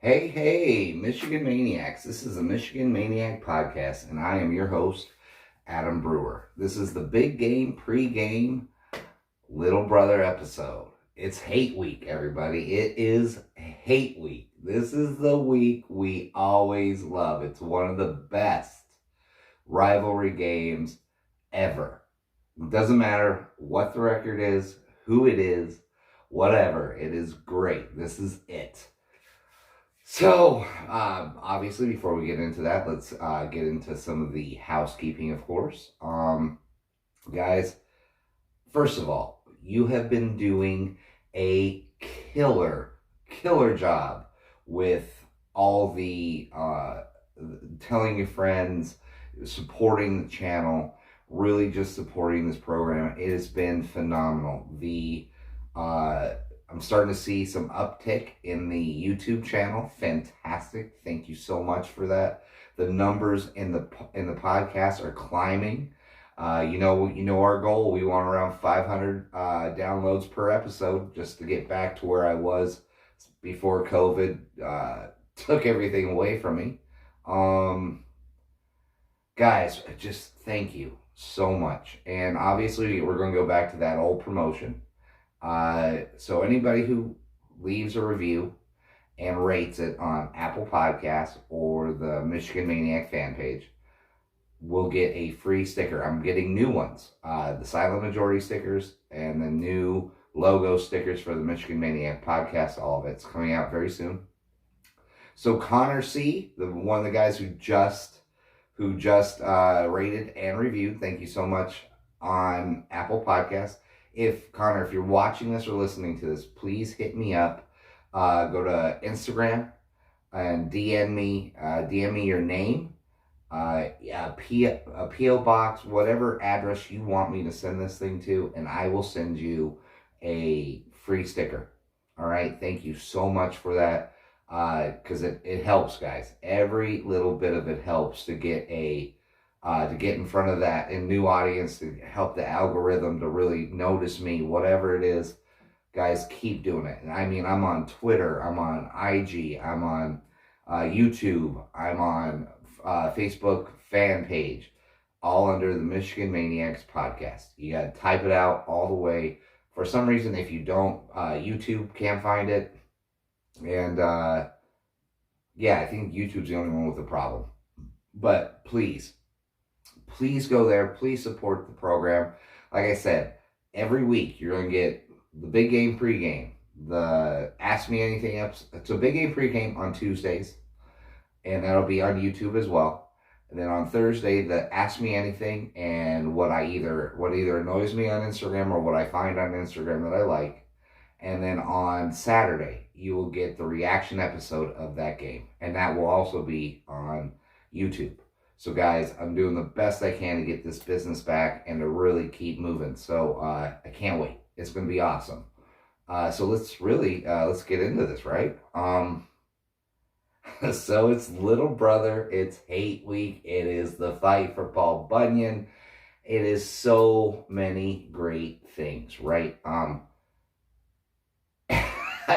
Hey, hey, Michigan Maniacs. This is the Michigan Maniac Podcast, and I am your host, Adam Brewer. This is the big game pre-game little brother episode. It's hate week, everybody. It is hate week. This is the week we always love. It's one of the best rivalry games ever. It doesn't matter what the record is, who it is, whatever. It is great. This is it. So, obviously, before we get into that, let's get into some of the housekeeping, of course. Guys, first of all, you have been doing a killer job with all the telling your friends, supporting the channel, really just supporting this program. It has been phenomenal. I'm starting to see some uptick in the YouTube channel. Fantastic. Thank you so much for that. The numbers in the podcast are climbing. You know our goal. We want around 500 downloads per episode just to get back to where I was before COVID took everything away from me. Guys, just thank you so much. And obviously, we're going to go back to that old promotion. So anybody who leaves a review and rates it on Apple Podcasts or the Michigan Maniac fan page will get a free sticker. I'm getting new ones, the Silent Majority stickers and the new logo stickers for the Michigan Maniac podcast. All of it's coming out very soon. So Connor C., one of the guys who just rated and reviewed, thank you so much, on Apple Podcasts. Connor, if you're watching this or listening to this, please hit me up. Go to Instagram and DM me your name, a P.O. box, whatever address you want me to send this thing to, and I will send you a free sticker. All right, thank you so much for that, because it helps, guys. Every little bit of it helps to get in front of that and new audience, to help the algorithm to really notice me, whatever it is. Guys, keep doing it. And I mean, I'm on Twitter, I'm on IG, I'm on YouTube, I'm on Facebook fan page, all under the Michigan Maniacs podcast. You got to type it out all the way. For some reason, if you don't, YouTube can't find it. And yeah, I think YouTube's the only one with a problem. But please go there. Please support the program. Like I said, every week you're going to get the big game pregame, the Ask Me Anything episode. So big game pregame on Tuesdays, and that'll be on YouTube as well. And then on Thursday, the Ask Me Anything and what either annoys me on Instagram or what I find on Instagram that I like. And then on Saturday, you will get the reaction episode of that game, and that will also be on YouTube. So guys, I'm doing the best I can to get this business back and to really keep moving. So I can't wait. It's going to be awesome. So let's get into this, right? So it's little brother. It's hate week. It is the fight for Paul Bunyan. It is so many great things, right? I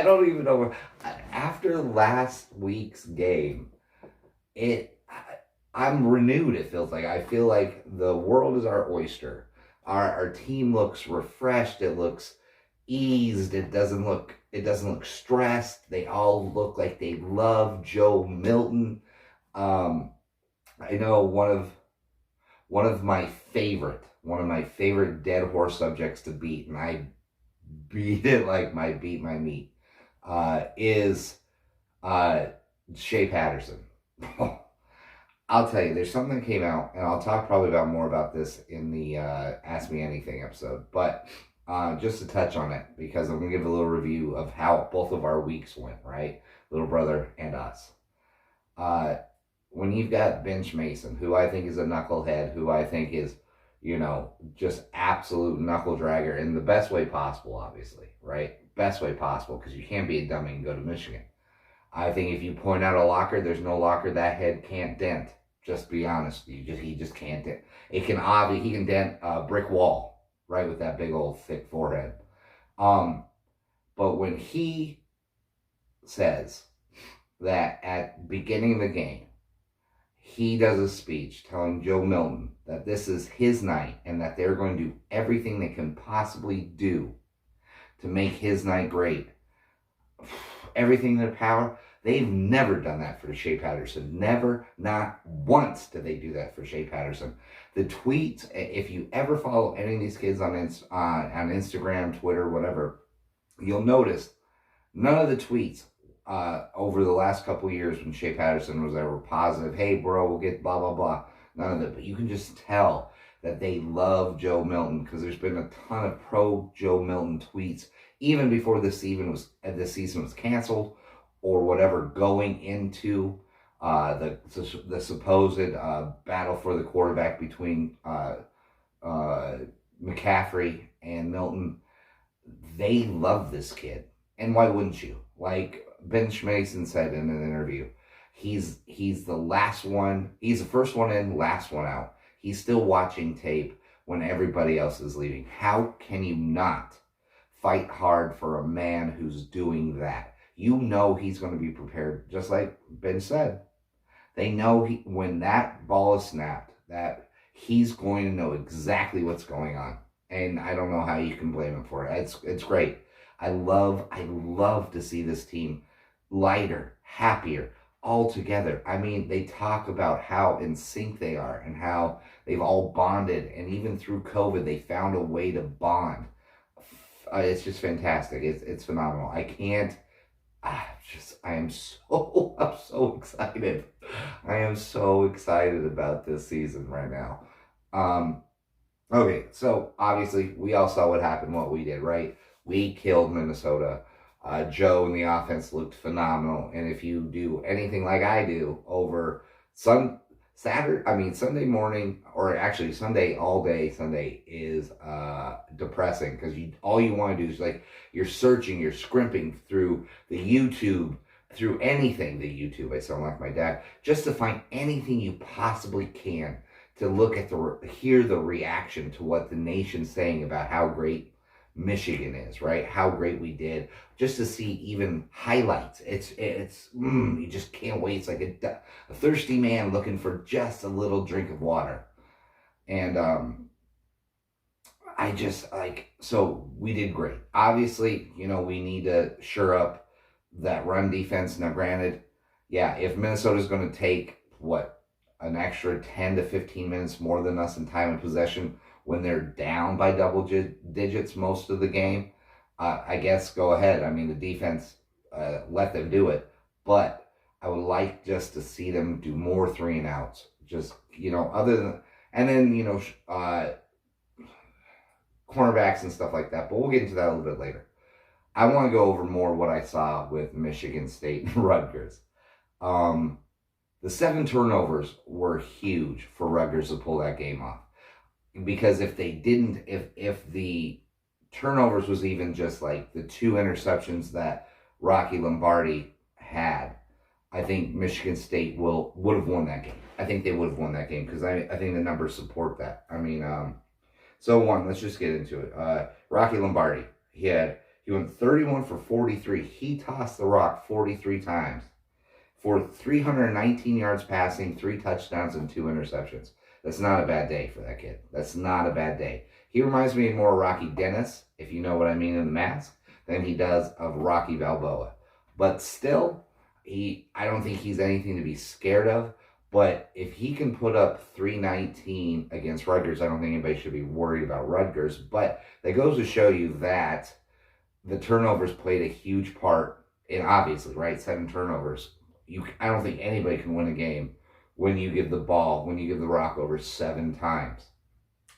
don't even know. After last week's game, I'm renewed, it feels like. I feel like the world is our oyster. Our team looks refreshed. It looks eased. It doesn't look stressed. They all look like they love Joe Milton. I know one of my favorite dead horse subjects to beat, and I beat it like beat my meat, is Shea Patterson. I'll tell you, there's something that came out, and I'll talk probably more about this in the Ask Me Anything episode, but just to touch on it, because I'm going to give a little review of how both of our weeks went, right? Little brother and us. When you've got Bench Mason, who I think is a knucklehead, who I think is, just absolute knuckle dragger in the best way possible, obviously, right? Best way possible, because you can't be a dummy and go to Michigan. I think if you point out a locker, there's no locker that head can't dent. Just be honest. He just can't dent. He can dent a brick wall, right, with that big old thick forehead. But when he says that at beginning of the game, he does a speech telling Joe Milton that this is his night and that they're going to do everything they can possibly do to make his night great. Everything in their power. They've never done that for Shea Patterson. Never, not once did they do that for Shea Patterson. The tweets, if you ever follow any of these kids on Instagram, Twitter, whatever, you'll notice none of the tweets over the last couple years when Shea Patterson was ever positive, hey, bro, we'll get blah, blah, blah. None of it. But you can just tell that they love Joe Milton because there's been a ton of pro Joe Milton tweets even before the season was canceled or whatever, going into the supposed battle for the quarterback between McCaffrey and Milton. They love this kid. And why wouldn't you? Like Ben Schmason said in an interview, he's the last one. He's the first one in, last one out. He's still watching tape when everybody else is leaving. How can you not fight hard for a man who's doing that? You know he's going to be prepared, just like Ben said. They know when that ball is snapped, that he's going to know exactly what's going on. And I don't know how you can blame him for it. It's great. I love to see this team lighter, happier, all together. I mean, they talk about how in sync they are and how they've all bonded. And even through COVID, they found a way to bond. It's just fantastic. It's phenomenal. I'm so excited. I am so excited about this season right now. Okay, so obviously we all saw what happened, what we did, right? We killed Minnesota. Joe and the offense looked phenomenal. And if you do anything like I do over Sunday morning, or actually Sunday all day, Sunday is depressing because all you want to do is like you're searching, you're scrimping through the YouTube, through anything, the YouTube. I sound like my dad, just to find anything you possibly can to look at hear the reaction to what the nation's saying about how great Michigan is, right? How great we did, just to see even highlights. You just can't wait. It's like a thirsty man looking for just a little drink of water. And so we did great. Obviously, we need to shore up that run defense. Now, granted, yeah, if Minnesota's going to take an extra 10 to 15 minutes more than us in time of possession when they're down by double digits most of the game, I guess go ahead. I mean, the defense, let them do it. But I would like just to see them do more 3 and outs. Just, other than, and then, cornerbacks and stuff like that. But we'll get into that a little bit later. I want to go over more what I saw with Michigan State and Rutgers. The 7 turnovers were huge for Rutgers to pull that game off. Because if they didn't, if the turnovers was even just like the 2 interceptions that Rocky Lombardi had, I think Michigan State would have won that game. I think they would have won that game because I think the numbers support that. I mean, let's just get into it. Rocky Lombardi, he went 31 for 43. He tossed the rock 43 times for 319 yards passing, 3 touchdowns, and 2 interceptions. That's not a bad day for that kid. That's not a bad day. He reminds me more of Rocky Dennis, if you know what I mean in the mask, than he does of Rocky Balboa. But still, I don't think he's anything to be scared of. But if he can put up 319 against Rutgers, I don't think anybody should be worried about Rutgers. But that goes to show you that the turnovers played a huge part in, obviously, right? 7 turnovers. I don't think anybody can win a game when you give the rock over 7 times.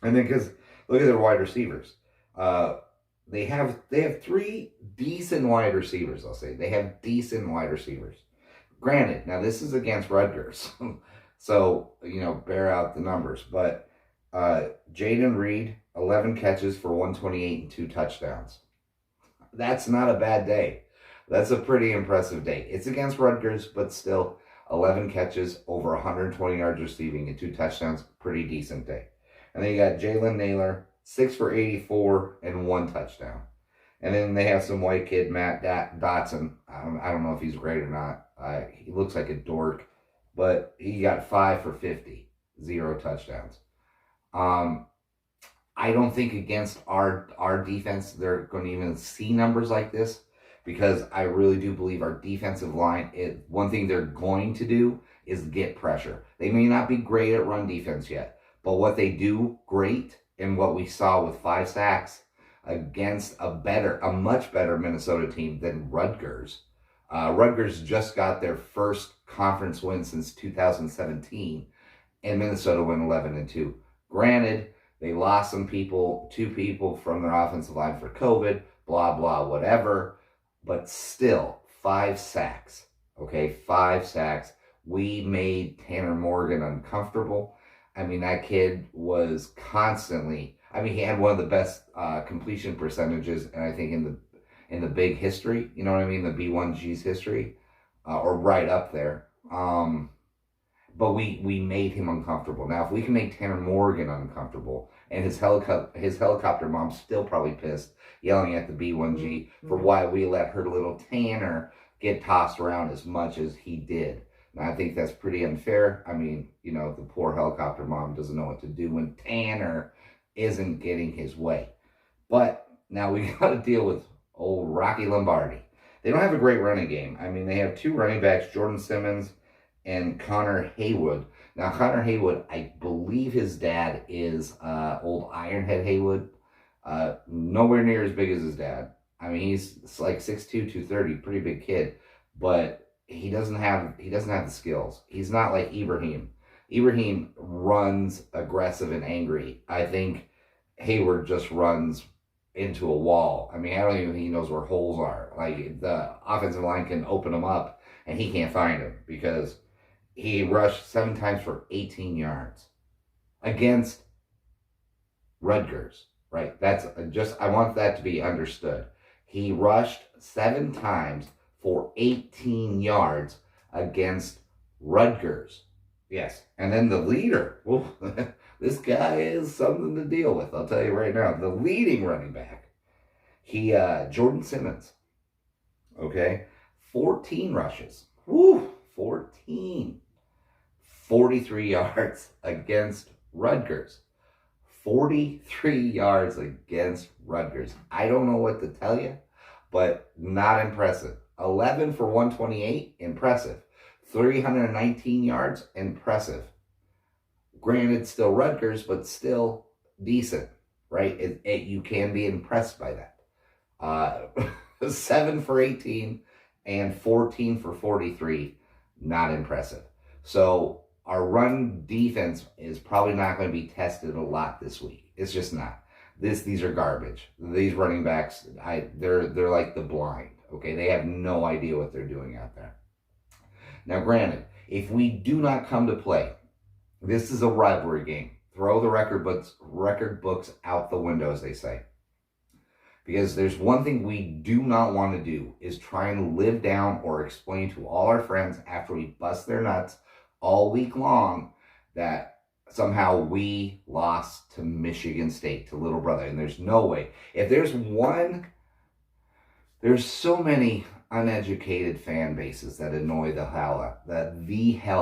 And then because look at their wide receivers. They have 3 decent wide receivers, I'll say. They have decent wide receivers. Granted, now this is against Rutgers. So, bear out the numbers. But Jaden Reed, 11 catches for 128 and 2 touchdowns. That's not a bad day. That's a pretty impressive day. It's against Rutgers, but still, 11 catches, over 120 yards receiving, and 2 touchdowns. Pretty decent day. And then you got Jalen Naylor, 6 for 84 and 1 touchdown. And then they have some white kid, Matt Dotson. I don't know if he's great or not. He looks like a dork, but he got 5 for 50, 0 touchdowns. Um, I don't think against our defense they're going to even see numbers like this, because I really do believe our defensive line, one thing they're going to do is get pressure. They may not be great at run defense yet, but what they do great, and what we saw with 5 sacks against a much better Minnesota team than Rutgers. Rutgers just got their first conference win since 2017, and Minnesota went 11-2. Granted, they lost some people, 2 people from their offensive line for COVID, blah, blah, whatever. But still, 5 sacks. Okay, 5 sacks. We made Tanner Morgan uncomfortable. I mean, that kid was constantly, he had one of the best completion percentages, and I think in the big history, you know what I mean? The B1G's history, or right up there. But we made him uncomfortable. Now, if we can make Tanner Morgan uncomfortable, and his helicopter mom's still probably pissed, yelling at the B1G for why we let her little Tanner get tossed around as much as he did. And I think that's pretty unfair. I mean, the poor helicopter mom doesn't know what to do when Tanner isn't getting his way. But now we got to deal with old Rocky Lombardi. They don't have a great running game. I mean, they have 2 running backs, Jordan Simmons and Connor Haywood. Now, Connor Haywood, I believe his dad is old Ironhead Haywood. Nowhere near as big as his dad. I mean, he's like 6'2", 230, pretty big kid, but he doesn't have the skills. He's not like Ibrahim. Ibrahim runs aggressive and angry. I think Hayward just runs into a wall. I mean, I don't even think he knows where holes are. Like, the offensive line can open him up, and he can't find him because he rushed 7 times for 18 yards against Rutgers, right? I want that to be understood. He rushed 7 times for 18 yards against Rutgers. Yes. And then the leader, this guy is something to deal with, I'll tell you right now. The leading running back, Jordan Simmons, okay? 14 rushes. 14. 43 yards against Rutgers. 43 yards against Rutgers. I don't know what to tell you, but not impressive. 11 for 128, impressive. 319 yards, impressive. Granted, still Rutgers, but still decent, right? You can be impressed by that. 7 for 18 and 14 for 43, not impressive. So our run defense is probably not going to be tested a lot this week. It's just not. These are garbage. These running backs, they're like the blind. Okay, they have no idea what they're doing out there. Now, granted, if we do not come to play, this is a rivalry game. Throw the record books out the window, as they say. Because there's one thing we do not want to do is try and live down or explain to all our friends after we bust their nuts all week long that somehow we lost to Michigan State, to Little Brother. And there's no way. If there's so many uneducated fan bases that annoy the hell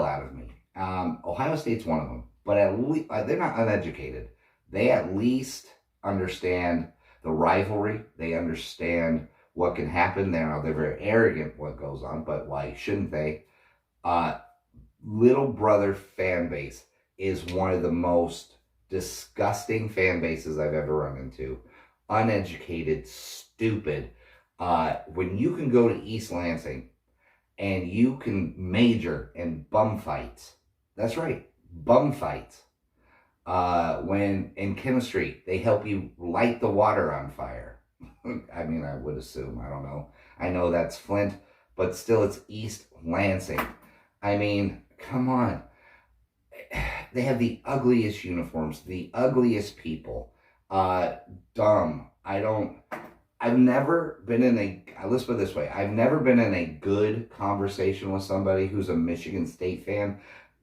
out of me. Ohio State's one of them, but at least they're not uneducated. They at least understand the rivalry. They understand what can happen there. They're very arrogant what goes on, but why shouldn't they? Little Brother fan base is one of the most disgusting fan bases I've ever run into. Uneducated, stupid. When you can go to East Lansing and you can major in bum fights. That's right, bum fights. When in chemistry, they help you light the water on fire. I mean, I would assume, I don't know. I know that's Flint, but still it's East Lansing. I mean, come on. They have the ugliest uniforms, the ugliest people. Dumb. I've never been let's put it this way. I've never been in a good conversation with somebody who's a Michigan State fan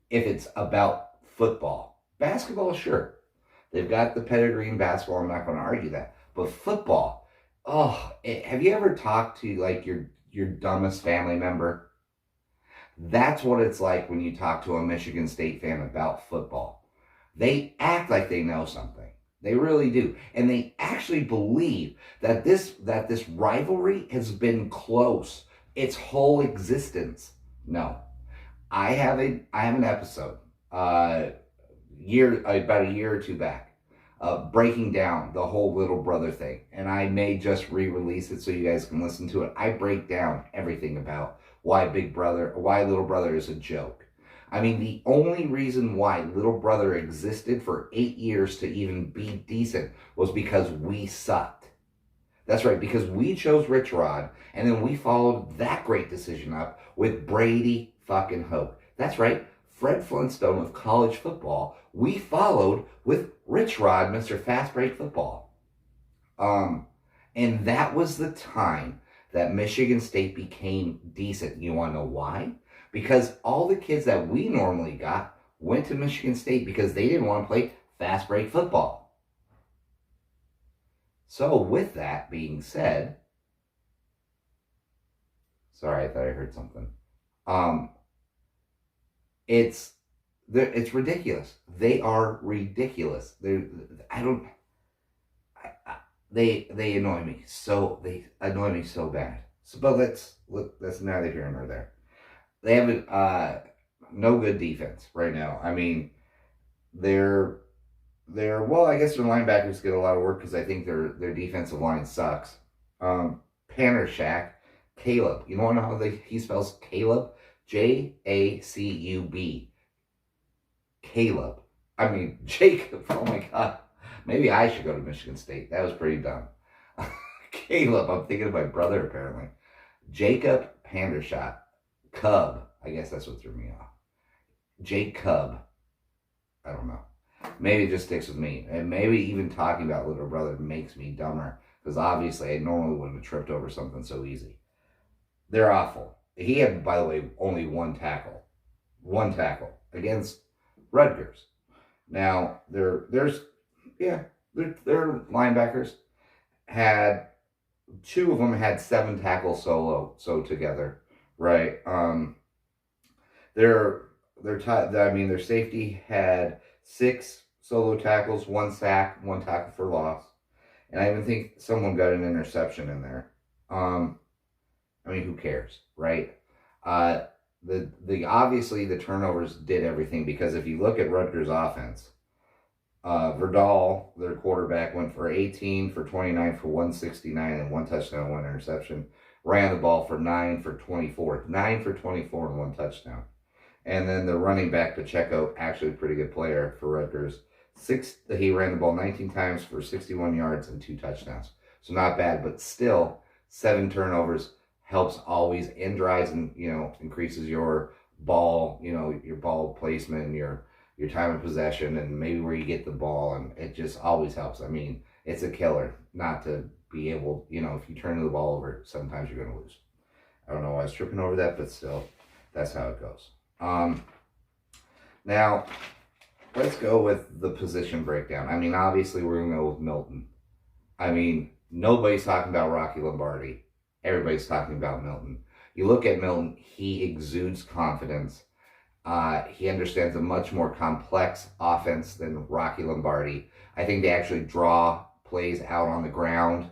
if it's about football. Basketball, sure. They've got the pedigree in basketball. I'm not going to argue that. But football, have you ever talked to like your dumbest family member? That's what it's like when you talk to a Michigan State fan about football. They act like they know something. They really do. And they actually believe that this rivalry has been close its whole existence. No. I have an episode about a year or two back breaking down the whole little brother thing, and I may just re-release it so you guys can listen to it. I break down everything about why little brother is a joke. I mean, the only reason why little brother existed for 8 years to even be decent was because we sucked. That's right, because we chose Rich Rod, and then we followed that great decision up with Brady fucking Hoke. That's right, Fred Flintstone of college football. We followed with Rich Rod, Mr. Fast Break Football. And that was the time that Michigan State became decent. You want to know why? Because all the kids that we normally got went to Michigan State because they didn't want to play fast break football. So with that being said, sorry, I thought I heard something. It's ridiculous. They are ridiculous. They annoy me so bad. So, but that's neither here nor there. They have no good defense right now. I mean, they're well, I guess their linebackers get a lot of work because I think their defensive line sucks. Pannershak, Caleb. You want to know how he spells Caleb? Jacub. Caleb. I mean, Jacob. Oh my God. Maybe I should go to Michigan State. That was pretty dumb. Caleb. I'm thinking of my brother, apparently. Jacob Pandershot. Cub. I guess that's what threw me off. Jacob. I don't know. Maybe it just sticks with me. And maybe even talking about little brother makes me dumber. Because obviously I normally wouldn't have tripped over something so easy. They're awful. He had, by the way, only one tackle. One tackle against Rutgers. Now, their linebackers had, two of them had 7 tackles so together, right? Their safety had 6 solo tackles, 1 sack, 1 tackle for loss, and I even think someone got an interception in there. I mean, who cares, right? Obviously the turnovers did everything, because if you look at Rutgers' offense, Verdal, their quarterback, went for 18 for 29 for 169 and 1 touchdown, 1 interception. Ran the ball for 9 for 24. 9 for 24 and 1 touchdown. And then the running back, Pacheco, actually a pretty good player for Rutgers. He ran the ball 19 times for 61 yards and 2 touchdowns. So not bad, but still 7 turnovers helps always, and drives, and increases your ball, your ball placement, your time of possession, and maybe where you get the ball, and it just always helps. I mean, it's a killer not to be able, if you turn the ball over, sometimes you're going to lose. I don't know why I was tripping over that, but still, that's how it goes. Now, let's go with the position breakdown. I mean, obviously, we're going to go with Milton. I mean, nobody's talking about Rocky Lombardi. Everybody's talking about Milton. You look at Milton, he exudes confidence. He understands a much more complex offense than Rocky Lombardi. I think they actually draw plays out on the ground.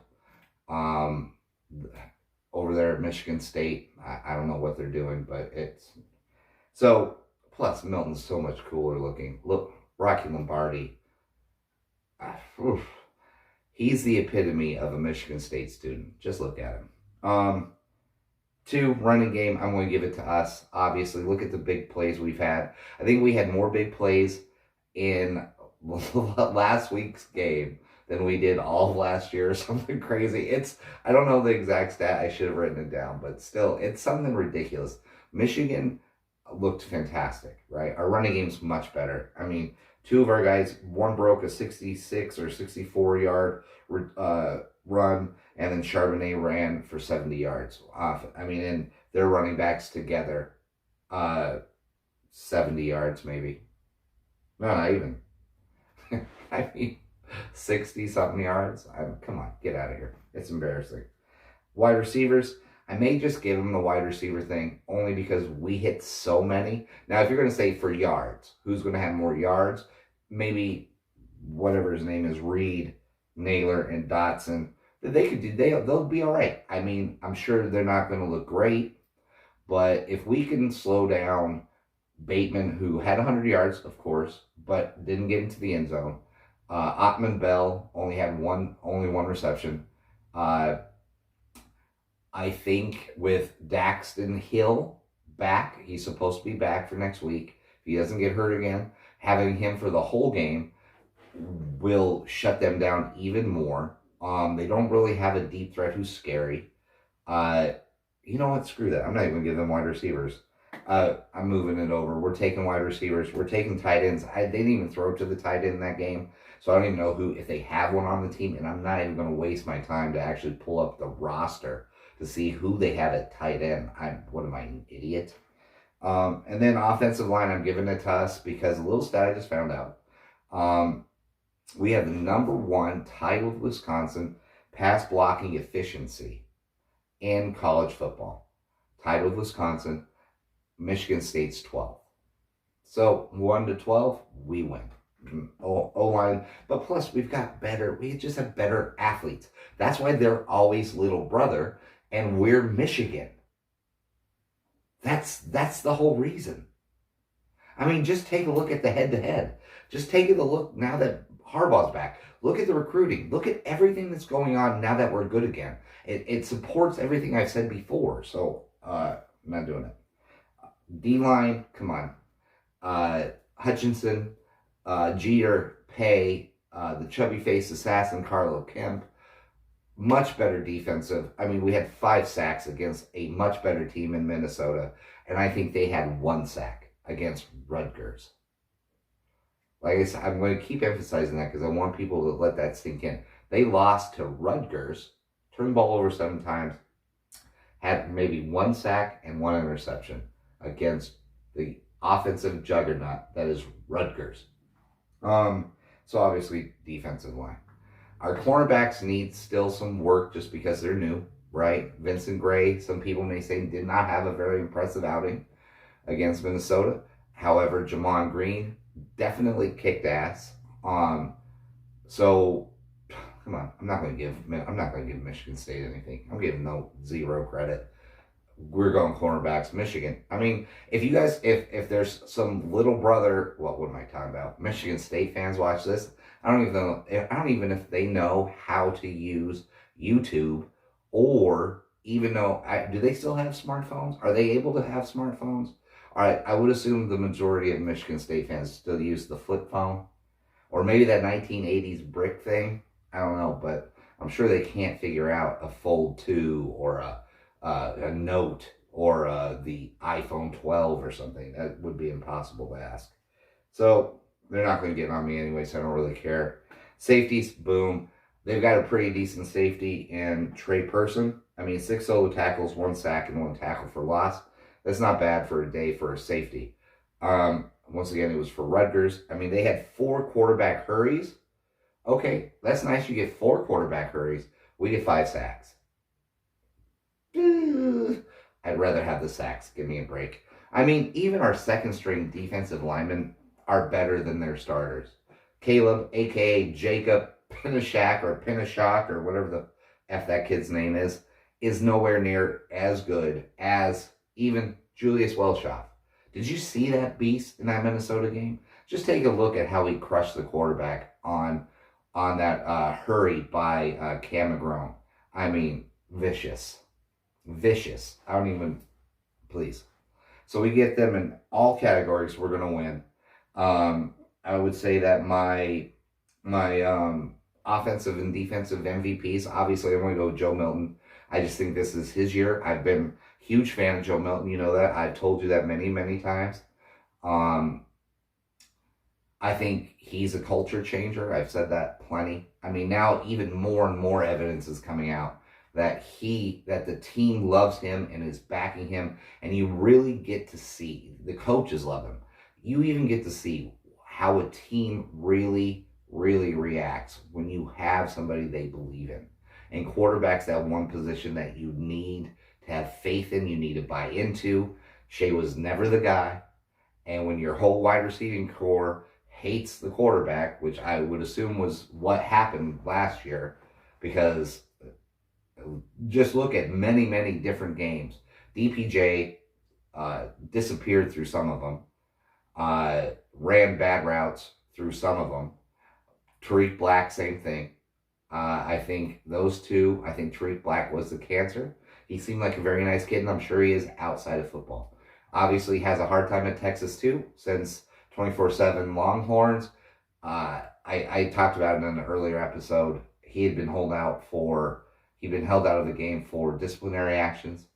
Over there at Michigan State, I don't know what they're doing, but it's... So, plus Milton's so much cooler looking. Look, Rocky Lombardi. He's the epitome of a Michigan State student. Just look at him. 2, running game, I'm going to give it to us. Obviously, look at the big plays we've had. I think we had more big plays in last week's game than we did all of last year, or something crazy. I don't know the exact stat. I should have written it down, but still, it's something ridiculous. Michigan looked fantastic, right? Our running game's much better. I mean, 2 of our guys, one broke a 66 or 64 yard run, and then Charbonnet ran for 70 yards off. I mean, and their running backs together, 70 yards maybe. No, not even. I mean, 60-something yards. Come on, get out of here. It's embarrassing. Wide receivers, I may just give him the wide receiver thing only because we hit so many. Now, if you're going to say for yards, who's going to have more yards? Maybe whatever his name is, Reed, Naylor, and Dotson. They could do. They'll be all right. I mean, I'm sure they're not going to look great, but if we can slow down Bateman, who had 100 yards, of course, but didn't get into the end zone. Ottman Bell only had only one reception. Uh, I think with Daxton Hill back, he's supposed to be back for next week. If he doesn't get hurt again, having him for the whole game will shut them down even more. They don't really have a deep threat who's scary. You know what? Screw that. I'm not even going to give them wide receivers. I'm moving it over. We're taking wide receivers. We're taking tight ends. They didn't even throw to the tight end in that game, so I don't even know if they have one on the team, and I'm not even going to waste my time to actually pull up the roster to see who they have at tight end. What am I, an idiot? And then offensive line, I'm giving it to us because a little stat I just found out. We have the number one, tied with Wisconsin, pass blocking efficiency in college football. Tied with Wisconsin. Michigan State's 12th. So 1 to 12, we win. O-line, but plus we just have better athletes. That's why they're always little brother, and we're Michigan. That's the whole reason. I mean, just take a look at the head-to-head. Just take a look now that Harbaugh's back. Look at the recruiting. Look at everything that's going on now that we're good again. It supports everything I've said before, so I'm not doing it. D-line, come on. Hutchinson, Jeter, Pay, the chubby-faced assassin, Carlo Kemp. Much better defensive. I mean, we had 5 sacks against a much better team in Minnesota, and I think they had 1 sack against Rutgers. Like I said, I'm going to keep emphasizing that because I want people to let that sink in. They lost to Rutgers, turned the ball over 7 times, had maybe 1 sack and 1 interception against the offensive juggernaut that is Rutgers. So obviously defensive line. Our cornerbacks need still some work just because they're new, right? Vincent Gray, some people may say, did not have a very impressive outing against Minnesota. However, Jamon Green definitely kicked ass. So come on, I'm not going to give Michigan State anything. I'm giving 0 credit. We're going cornerbacks, Michigan. I mean, if there's some little brother, what am I talking about? Michigan State fans watch this. I don't even if they know how to use YouTube, or even know, do they still have smartphones? Are they able to have smartphones? All right, I would assume the majority of Michigan State fans still use the flip phone, or maybe that 1980s brick thing. I don't know, but I'm sure they can't figure out a Fold 2 or a Note or the iPhone 12 or something. That would be impossible to ask. So they're not going to get on me anyway, so I don't really care. Safeties, boom. They've got a pretty decent safety in Trey Person. I mean, 6 solo tackles, 1 sack, and 1 tackle for loss. That's not bad for a day for a safety. Once again, it was for Rutgers. I mean, they had 4 quarterback hurries. Okay, that's nice. You get 4 quarterback hurries. We get 5 sacks. I'd rather have the sacks. Give me a break. I mean, even our second string defensive linemen are better than their starters. Caleb, a.k.a. Jacob Pinashak or whatever the F that kid's name is nowhere near as good as even Julius Welshoff. Did you see that beast in that Minnesota game? Just take a look at how he crushed the quarterback on that hurry by Cam McGrone. I mean, vicious. Please. So we get them in all categories. We're going to win. I would say that my offensive and defensive MVPs, obviously I'm going to go with Joe Milton. I just think this is his year. I've been a huge fan of Joe Milton. You know that. I've told you that many, many times. I think he's a culture changer. I've said that plenty. I mean, now even more and more evidence is coming out that the team loves him and is backing him, and you really get to see, the coaches love him. You even get to see how a team really, really reacts when you have somebody they believe in. And quarterback's that one position that you need to have faith in, you need to buy into. Shea was never the guy. And when your whole wide receiving core hates the quarterback, which I would assume was what happened last year, because just look at many, many different games. DPJ disappeared through some of them, ran bad routes through some of them. Tariq Black, same thing. I think those two, I think Tariq Black was the cancer. He seemed like a very nice kid, and I'm sure he is outside of football. Obviously has a hard time at Texas too, since 24/7 Longhorns. I talked about it in an earlier episode. He'd been held out of the game for disciplinary actions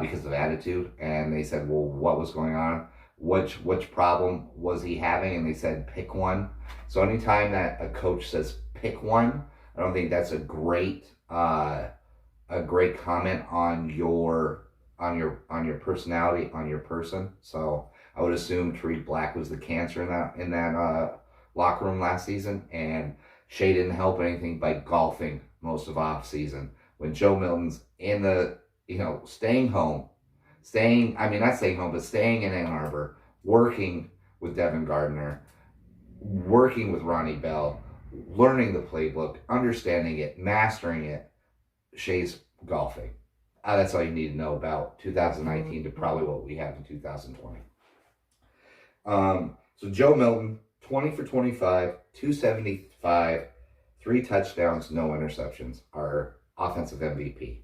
because of attitude. And they said, well, what was going on? Which problem was he having? And they said, pick one. So anytime that a coach says pick one, I don't think that's a great comment on your personality, on your person. So I would assume Tariq Black was the cancer in that locker room last season, and Shea didn't help anything by golfing most of off season. When Joe Milton's in the staying in Ann Arbor, working with Devin Gardner, working with Ronnie Bell, learning the playbook, understanding it, mastering it. Shea's golfing. That's all you need to know about 2019 to probably what we have in 2020. So Joe Milton, 20 for 25, 275, 3 touchdowns, no interceptions, our offensive MVP.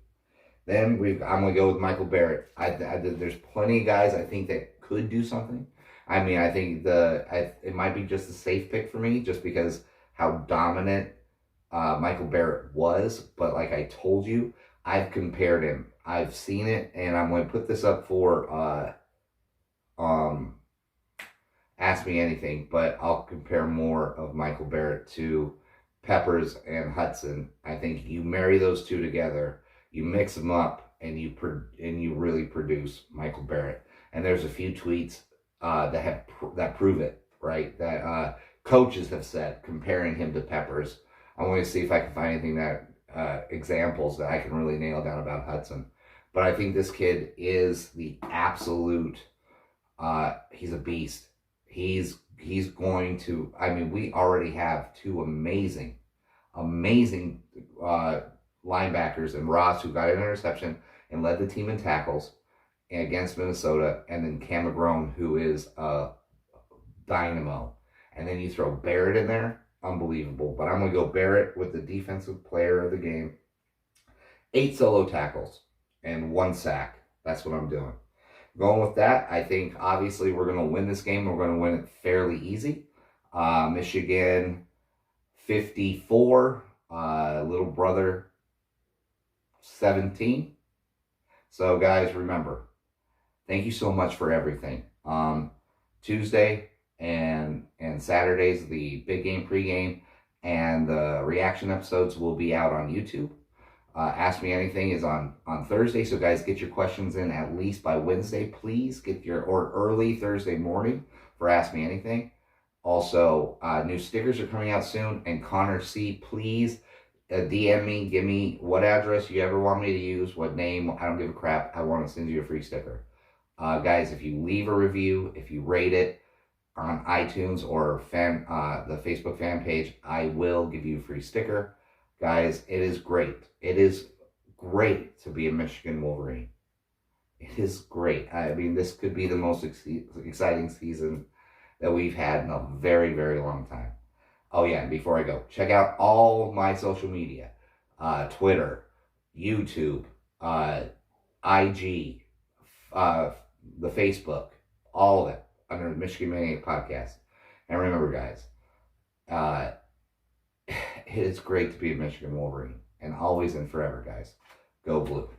Then I'm going to go with Michael Barrett. There's plenty of guys I think that could do something. I mean, I think it might be just a safe pick for me, just because how dominant Michael Barrett was. But like I told you, I've compared him. I've seen it, and I'm going to put this up for Ask Me Anything, but I'll compare more of Michael Barrett to Peppers and Hudson. I think you marry those two together, you mix them up, and you really produce Michael Barrett. And there's a few tweets that prove it, right? That coaches have said, comparing him to Peppers. I'm going to see if I can find anything examples that I can really nail down about Hudson. But I think this kid is the absolute, he's a beast. He's going to, we already have 2 amazing linebackers, and Ross, who got an interception and led the team in tackles against Minnesota, and then Cam McGrone, who is a dynamo. And then you throw Barrett in there, unbelievable. But I'm going to go Barrett with the defensive player of the game. 8 solo tackles and 1 sack. That's what I'm doing. Going with that, I think obviously we're going to win this game. We're going to win it fairly easy. Michigan 54, little brother 17. So guys, remember, thank you so much for everything. Tuesday and Saturdays, the big game pregame and the reaction episodes will be out on YouTube. Ask Me Anything is on Thursday, so guys, get your questions in at least by Wednesday, please. Or early Thursday morning for Ask Me Anything. Also, new stickers are coming out soon, and Connor C, please DM me, give me what address you ever want me to use, what name, I don't give a crap, I want to send you a free sticker. Guys, if you leave a review, if you rate it on iTunes or the Facebook fan page, I will give you a free sticker. Guys, it is great. It is great to be a Michigan Wolverine. It is great. This could be the most exciting season that we've had in a very, very long time. Oh yeah, and before I go, check out all my social media. Twitter, YouTube, IG, the Facebook, all of it under the Michigan Maniac Podcast. And remember, guys, it is great to be a Michigan Wolverine. And always and forever, guys, go blue.